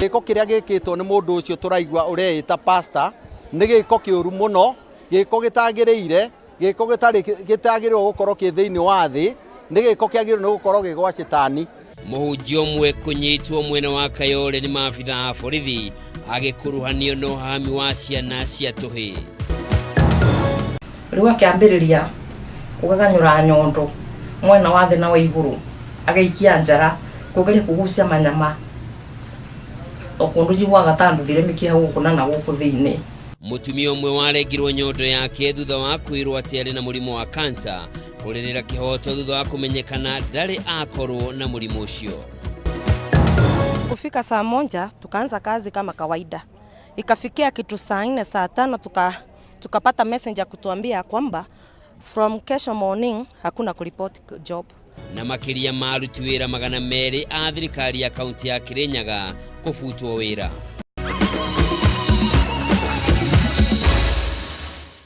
Giko kiria gikitwo ni mundu ucio turaigwa ureita pastor ni giko kiuru muno, giko gitagireire, giko gitagirwo gukorwo ki thiini wa thi, ni giko kiagirwo ni gukorwo gigwa shetani. Muhunjia umwe kunyitwo mwena wa Kayole ni maabitha a borithi agikuruhanio no hami wa ciana cia tuhi. Riu akiambiriria kugaganyura nyondo mwena wa thi na wa iguru agaikia njara kugeria kugucia manyama okundu jigwa gatandu thire mikia gukuna na guku thiini. Mutumia umwe waregirwo nyondo yake thutha wa kwirwo ati ari na murimu wa kansa kuririra kihoto thutha wa kumenyekana ndari akorwo na murimu ucio. Kufika saa 1 tukaanza kazi kama kawaida. Ikafikia kitu saa 4 saa 5 tukapata messenger kutuambia kwamba from kesho morning hakuna kuripoti job. Na makiria maruti wira 200 a thirikari ya kaunti ya Kirinyaga kufutwo wira.